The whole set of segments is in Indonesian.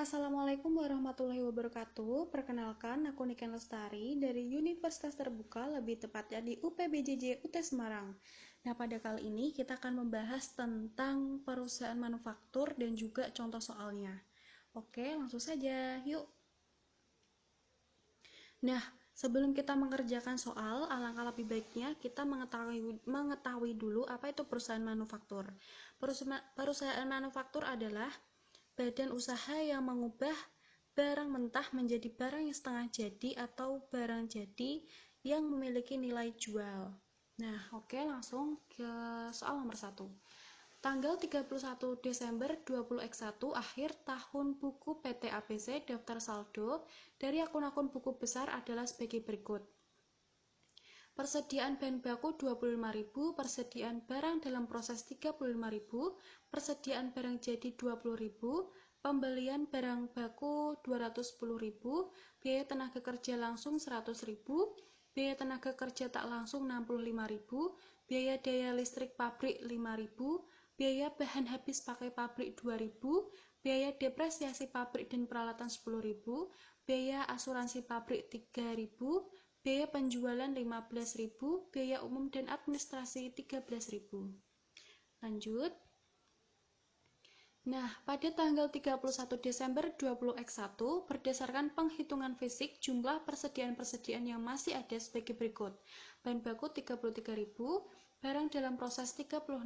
Assalamualaikum warahmatullahi wabarakatuh. Perkenalkan, aku Niken Lestari dari Universitas Terbuka, lebih tepatnya di UPBJJ UT Semarang. Nah, pada kali ini kita akan membahas tentang perusahaan manufaktur dan juga contoh soalnya. Oke, langsung saja, yuk. Nah, sebelum kita mengerjakan soal, alangkah lebih baiknya kita mengetahui dulu apa itu perusahaan manufaktur. Perusahaan manufaktur adalah badan usaha yang mengubah barang mentah menjadi barang yang setengah jadi atau barang jadi yang memiliki nilai jual. Nah, oke, langsung ke soal nomor 1. Tanggal 31 Desember 20X1 akhir tahun buku PT ABC daftar saldo dari akun-akun buku besar adalah sebagai berikut. Persediaan bahan baku 25.000, persediaan barang dalam proses 35.000, persediaan barang jadi 20.000, pembelian barang baku 210.000, biaya tenaga kerja langsung 100.000, biaya tenaga kerja tak langsung 65.000, biaya daya listrik pabrik 5.000, biaya bahan habis pakai pabrik 2.000, biaya depresiasi pabrik dan peralatan 10.000, biaya asuransi pabrik 3.000, biaya penjualan 15.000, biaya umum dan administrasi 13.000. Lanjut. Nah, pada tanggal 31 Desember 20X1, berdasarkan penghitungan fisik, jumlah persediaan yang masih ada sebagai berikut. Bahan baku 33.000, barang dalam proses 36.000,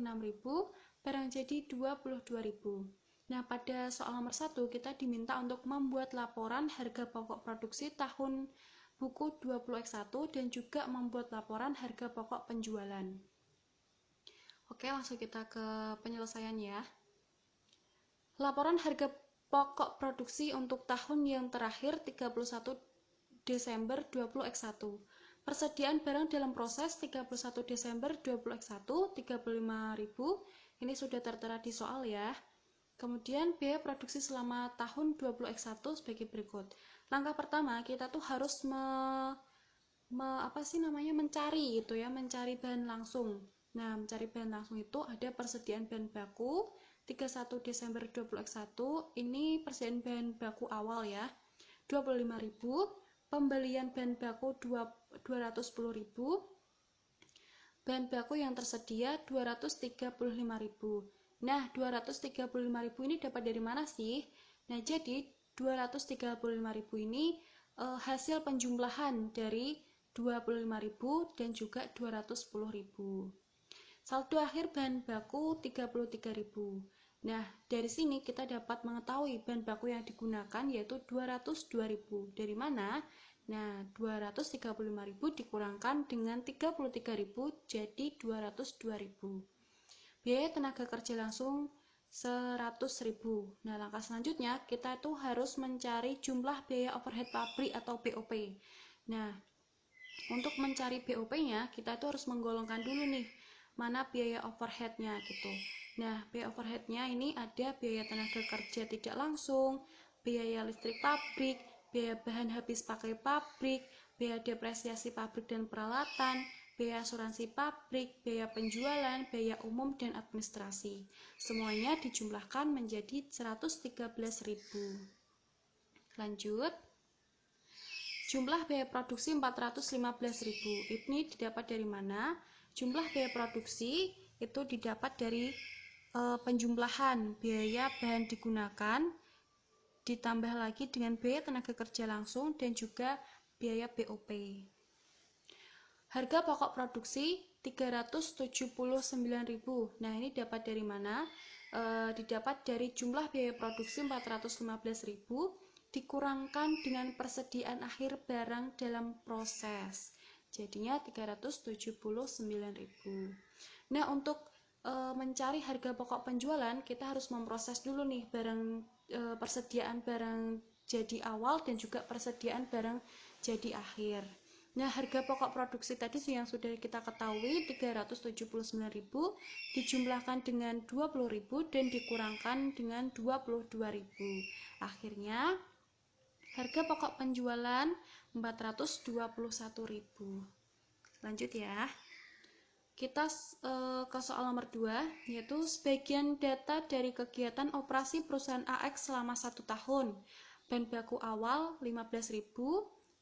barang jadi 22.000. Nah, pada soal nomor 1, kita diminta untuk membuat laporan harga pokok produksi tahun buku 20X1 dan juga membuat laporan harga pokok penjualan. Oke, langsung kita ke penyelesaian ya. Laporan harga pokok produksi untuk tahun yang terakhir 31 Desember 20X1. Persediaan barang dalam proses 31 Desember 20X1 35.000. Ini sudah tertera di soal ya. Kemudian biaya produksi selama tahun 20X1 sebagai berikut. Langkah pertama, kita tuh harus mencari gitu ya, mencari bahan langsung. Nah, mencari bahan langsung itu ada persediaan bahan baku 31 Desember 20X1, ini persediaan bahan baku awal ya, 25.000, pembelian bahan baku 210.000, bahan baku yang tersedia 235.000. Nah, 235.000 ini dapat dari mana sih? Nah, jadi 235.000 ini hasil penjumlahan dari 25.000 dan juga 210.000. Saldo akhir bahan baku 33.000. Nah, dari sini kita dapat mengetahui bahan baku yang digunakan yaitu 202.000. Dari mana? Nah, 235.000 dikurangkan dengan 33.000 jadi 202.000. Biaya tenaga kerja langsung 100.000. Nah, langkah selanjutnya kita itu harus mencari jumlah biaya overhead pabrik atau BOP. Nah, untuk mencari BOP-nya kita itu harus menggolongkan dulu nih mana biaya overhead-nya gitu. Nah, biaya overhead-nya ini ada biaya tenaga kerja tidak langsung, biaya listrik pabrik, biaya bahan habis pakai pabrik, biaya depresiasi pabrik dan peralatan, biaya asuransi pabrik, biaya penjualan, biaya umum dan administrasi. Semuanya dijumlahkan menjadi 113.000. Lanjut. Jumlah biaya produksi 415.000. Ini didapat dari mana? Jumlah biaya produksi itu didapat dari penjumlahan biaya bahan digunakan ditambah lagi dengan biaya tenaga kerja langsung dan juga biaya BOP. Harga pokok produksi 379.000. Nah, ini dapat dari mana? Didapat dari jumlah biaya produksi 415.000 dikurangkan dengan persediaan akhir barang dalam proses. Jadinya 379.000. Nah, untuk mencari harga pokok penjualan, kita harus memproses dulu nih persediaan barang jadi awal dan juga persediaan barang jadi akhir. Nah, harga pokok produksi tadi yang sudah kita ketahui 379.000 dijumlahkan dengan 20.000 dan dikurangkan dengan 22.000. Akhirnya harga pokok penjualan 421.000. Lanjut ya. Kita ke soal nomor 2, yaitu sebagian data dari kegiatan operasi perusahaan AX selama 1 tahun. Bahan baku awal 15.000,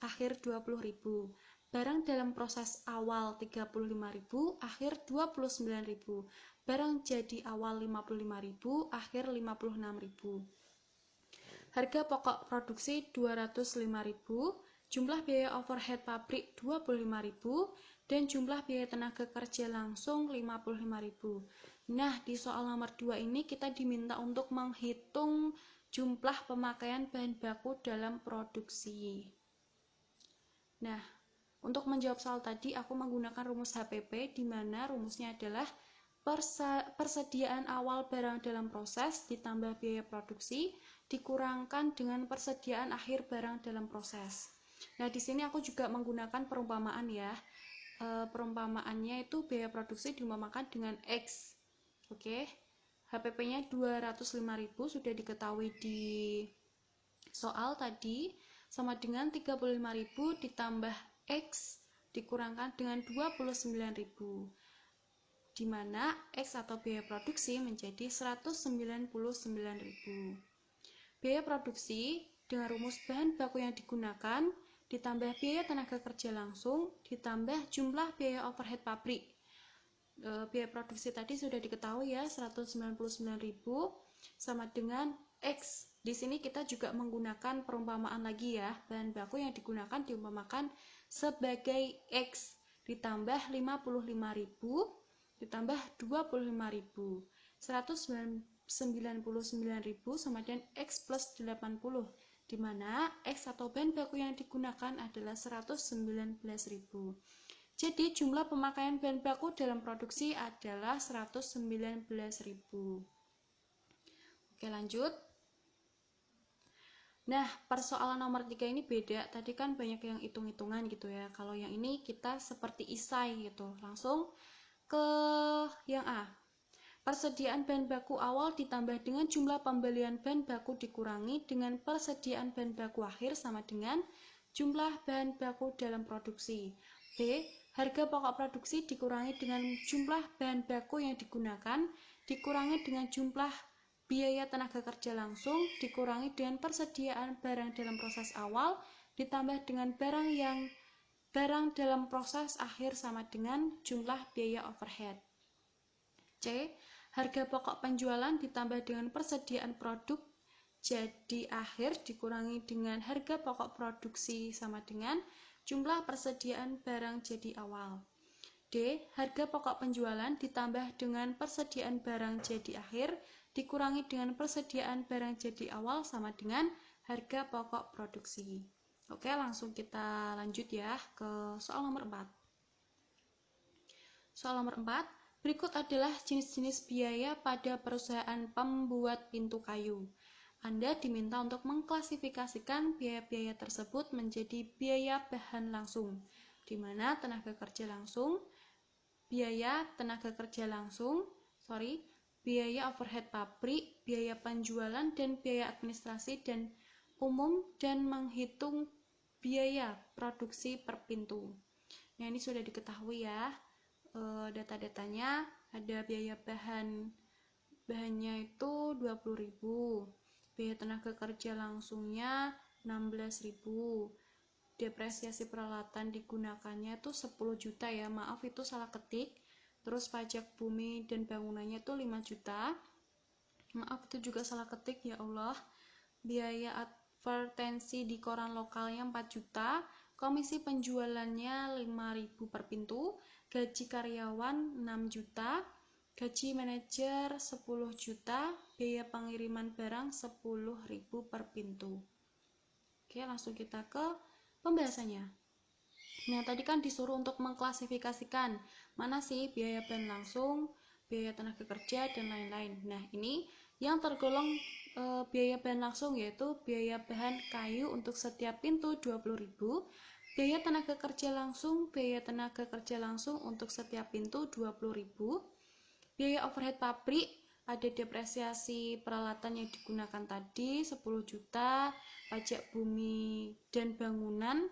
akhir 20.000. Barang dalam proses awal 35.000, akhir 29.000. Barang jadi awal 55.000, akhir 56.000. Harga pokok produksi 205.000, jumlah biaya overhead pabrik 25.000, dan jumlah biaya tenaga kerja langsung 55.000. Nah, di soal nomor 2 ini kita diminta untuk menghitung jumlah pemakaian bahan baku dalam produksi. Nah, untuk menjawab soal tadi aku menggunakan rumus HPP, di mana rumusnya adalah persediaan awal barang dalam proses ditambah biaya produksi dikurangkan dengan persediaan akhir barang dalam proses. Nah, di sini aku juga menggunakan perumpamaan ya. Perumpamaannya itu biaya produksi diumpamakan dengan X. Oke. HPP-nya 205.000 sudah diketahui di soal tadi, sama dengan 35.000 ditambah X dikurangkan dengan 29.000. Di mana X atau biaya produksi menjadi 199.000. Biaya produksi dengan rumus bahan baku yang digunakan ditambah biaya tenaga kerja langsung ditambah jumlah biaya overhead pabrik. Biaya produksi tadi sudah diketahui ya, 199.000 sama dengan X. Di sini kita juga menggunakan perumpamaan lagi ya, bahan baku yang digunakan diumpamakan sebagai X ditambah 55.000 ditambah 25.000. 199.000 sama dengan X plus 80, di mana X atau bahan baku yang digunakan adalah 119.000. Jadi jumlah pemakaian bahan baku dalam produksi adalah 119.000. Oke, lanjut. Nah, persoalan nomor 3 ini beda. Tadi kan banyak yang hitung-hitungan gitu ya. Kalau yang ini kita seperti isai gitu. Langsung ke yang A. Persediaan bahan baku awal ditambah dengan jumlah pembelian bahan baku dikurangi dengan persediaan bahan baku akhir sama dengan jumlah bahan baku dalam produksi. B. Harga pokok produksi dikurangi dengan jumlah bahan baku yang digunakan dikurangi dengan jumlah biaya tenaga kerja langsung dikurangi dengan persediaan barang dalam proses awal ditambah dengan barang dalam proses akhir sama dengan jumlah biaya overhead. C. Harga pokok penjualan ditambah dengan persediaan produk jadi akhir dikurangi dengan harga pokok produksi sama dengan jumlah persediaan barang jadi awal. D. Harga pokok penjualan ditambah dengan persediaan barang jadi akhir dikurangi dengan persediaan barang jadi awal sama dengan harga pokok produksi. Oke, langsung kita lanjut ya ke soal nomor 4. Soal nomor 4, berikut adalah jenis-jenis biaya pada perusahaan pembuat pintu kayu. Anda diminta untuk mengklasifikasikan biaya-biaya tersebut menjadi biaya bahan langsung, di mana biaya tenaga kerja langsung, biaya overhead pabrik, biaya penjualan, dan biaya administrasi dan umum, dan menghitung biaya produksi per pintu. Nah, ini sudah diketahui ya. Data-datanya ada biaya bahannya itu 20.000, biaya tenaga kerja langsungnya 16.000, depresiasi peralatan digunakannya itu 10 juta ya, maaf itu salah ketik. Terus pajak bumi dan bangunannya itu 5 juta, maaf itu juga salah ketik ya Allah. Biaya advertensi di koran lokalnya 4 juta, komisi penjualannya 5.000 per pintu, gaji karyawan 6 juta, gaji manajer 10 juta, biaya pengiriman barang 10.000 per pintu. Oke, langsung kita ke pembahasannya. Nah, tadi kan disuruh untuk mengklasifikasikan mana sih biaya bahan langsung, biaya tenaga kerja, dan lain-lain. Nah, ini yang tergolong biaya bahan langsung yaitu biaya bahan kayu untuk setiap pintu 20.000, biaya tenaga kerja langsung untuk setiap pintu 20.000, biaya overhead pabrik, ada depresiasi peralatan yang digunakan tadi 10 juta, pajak bumi dan bangunan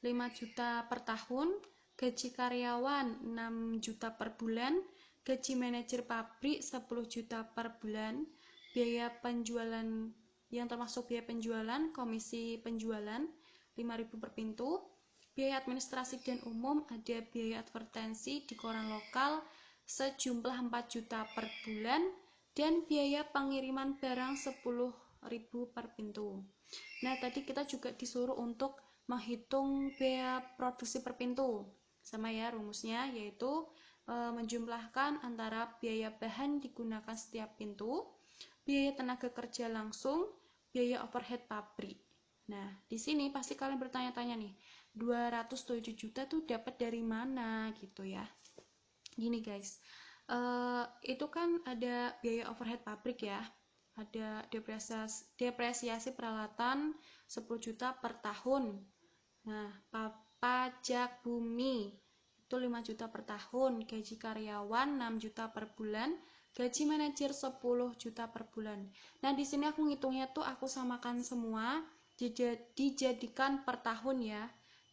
5 juta per tahun, gaji karyawan 6 juta per bulan, gaji manajer pabrik 10 juta per bulan, biaya penjualan yang termasuk biaya penjualan, komisi penjualan 5.000 per pintu, biaya administrasi dan umum, ada biaya advertensi di koran lokal sejumlah 4 juta per bulan, dan biaya pengiriman barang 10.000 per pintu. Nah, tadi kita juga disuruh untuk menghitung biaya produksi per pintu. Sama ya rumusnya, yaitu menjumlahkan antara biaya bahan digunakan setiap pintu, biaya tenaga kerja langsung, biaya overhead pabrik. Nah, di sini pasti kalian bertanya-tanya nih, 207 juta tuh dapat dari mana gitu ya. Gini guys, itu kan ada biaya overhead pabrik ya, ada depresiasi peralatan 10 juta per tahun. Nah, pajak bumi itu 5 juta per tahun, gaji karyawan 6 juta per bulan, gaji manajer 10 juta per bulan. Nah, di sini aku ngitungnya tuh aku samakan semua, dijadikan per tahun ya.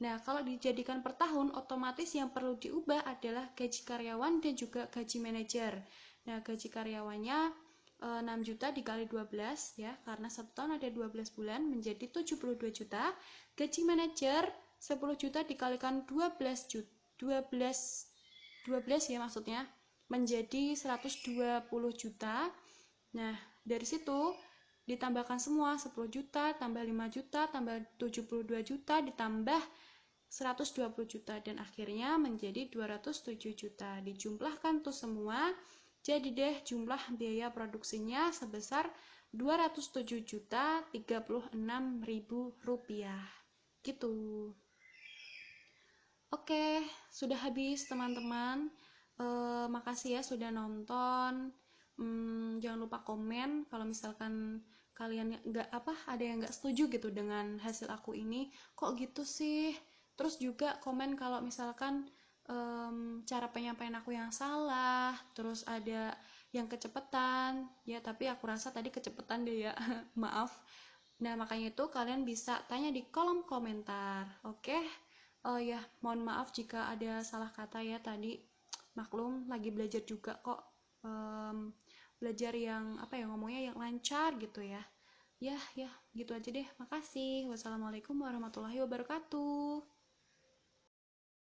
Nah, kalau dijadikan per tahun, otomatis yang perlu diubah adalah gaji karyawan dan juga gaji manajer. Nah, gaji karyawannya 6 juta dikali 12 ya, karena satu tahun ada 12 bulan menjadi 72 juta. Gaji manajer 10 juta dikalikan 12 juta, 12 ya maksudnya, menjadi 120 juta. Nah, dari situ ditambahkan semua 10 juta, tambah 5 juta, tambah 72 juta, ditambah 120 juta, dan akhirnya menjadi 207 juta. Dijumlahkan tuh semua, jadi deh jumlah biaya produksinya sebesar 207 juta 36 ribu rupiah gitu. Oke, sudah habis teman-teman. Makasih ya sudah nonton. Jangan lupa komen kalau misalkan kalian ada yang nggak setuju gitu dengan hasil aku ini. Kok gitu sih? Terus juga komen kalau misalkan cara penyampaian aku yang salah, terus ada yang kecepatan ya, tapi aku rasa tadi kecepatan deh ya. Maaf. Nah, makanya itu kalian bisa tanya di kolom komentar. Oke. Oh ya, mohon maaf jika ada salah kata ya tadi. Maklum, lagi belajar juga kok. Belajar yang ngomongnya yang lancar gitu ya. Ya, gitu aja deh. Makasih. Wassalamualaikum warahmatullahi wabarakatuh.